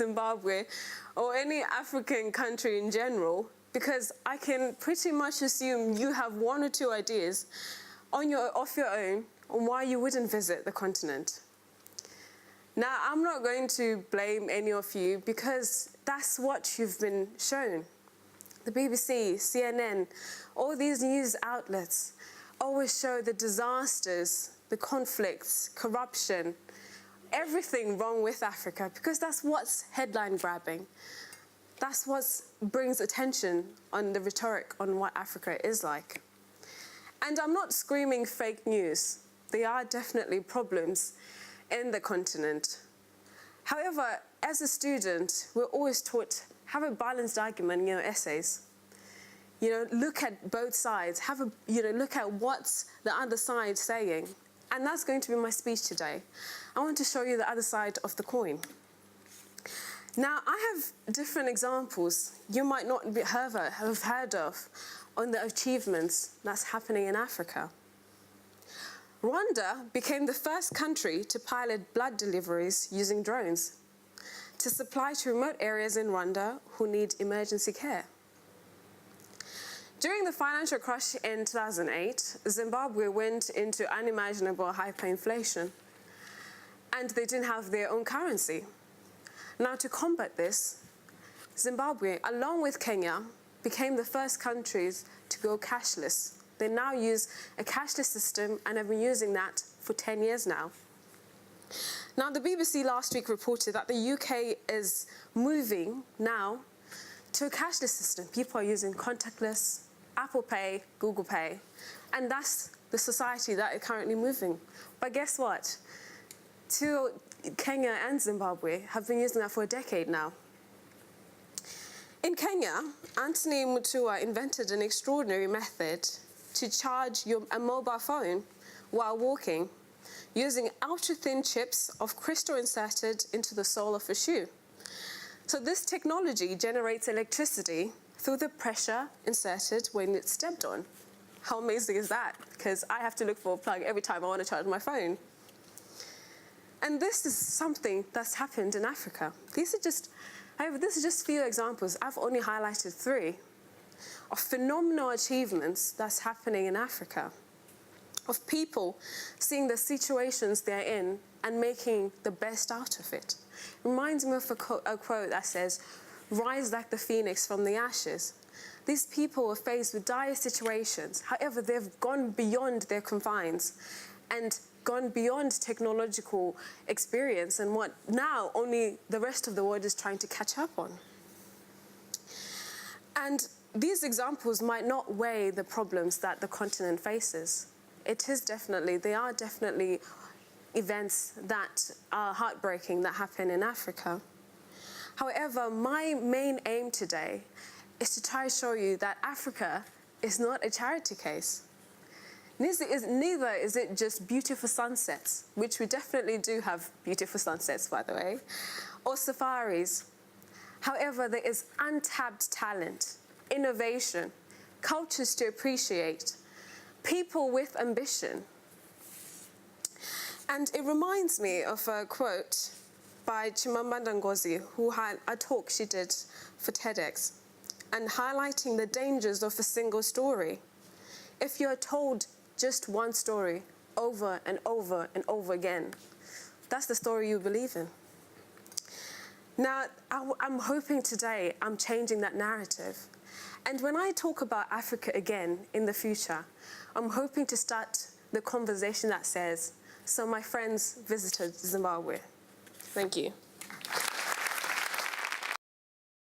Zimbabwe or any African country in general, because I can pretty much assume you have one or two ideas off your own on why you wouldn't visit the continent. Now, I'm not going to blame any of you because that's what you've been shown. The BBC, CNN, all these news outlets always show the disasters, the conflicts, corruption, everything wrong with Africa, because that's what's headline grabbing. That's what brings attention on the rhetoric on what Africa is like. And I'm not screaming fake news. There are definitely problems in the continent. However, as a student, we're always taught, have a balanced argument in your essays. Look at both sides, look at what's the other side saying. And that's going to be my speech today. I want to show you the other side of the coin. Now, I have different examples you might not have heard of on the achievements that's happening in Africa. Rwanda became the first country to pilot blood deliveries using drones to supply to remote areas in Rwanda who need emergency care. During the financial crash in 2008, Zimbabwe went into unimaginable hyperinflation, and they didn't have their own currency. Now, to combat this, Zimbabwe, along with Kenya, became the first countries to go cashless. They now use a cashless system and have been using that for 10 years now. Now, the BBC last week reported that the UK is moving now to a cashless system. People are using contactless, Apple Pay, Google Pay, and that's the society that is currently moving. But guess what? Kenya and Zimbabwe have been using that for a decade now. In Kenya, Anthony Mutua invented an extraordinary method to charge a mobile phone while walking using ultra-thin chips of crystal inserted into the sole of a shoe. So this technology generates electricity through the pressure inserted when it's stepped on. How amazing is that? Because I have to look for a plug every time I want to charge my phone. And this is something that's happened in Africa. This is just a few examples. I've only highlighted 3 of phenomenal achievements that's happening in Africa, of people seeing the situations they're in and making the best out of it. It reminds me of a quote that says, "Rise like the phoenix from the ashes." These people are faced with dire situations. However, they've gone beyond their confines and gone beyond technological experience and what now only the rest of the world is trying to catch up on. And these examples might not weigh the problems that the continent faces. They are definitely events that are heartbreaking that happen in Africa. However, my main aim today is to try to show you that Africa is not a charity case. Neither is it just beautiful sunsets, which we definitely do have beautiful sunsets, by the way, or safaris. However, there is untapped talent, innovation, cultures to appreciate, people with ambition. And it reminds me of a quote by Chimamanda Ngozi, who had a talk she did for TEDx, and highlighting the dangers of a single story. If you're told just one story over and over and over again, that's the story you believe in. Now, I'm hoping today I'm changing that narrative. And when I talk about Africa again in the future, I'm hoping to start the conversation that says, "So my friends visited Zimbabwe." Thank you.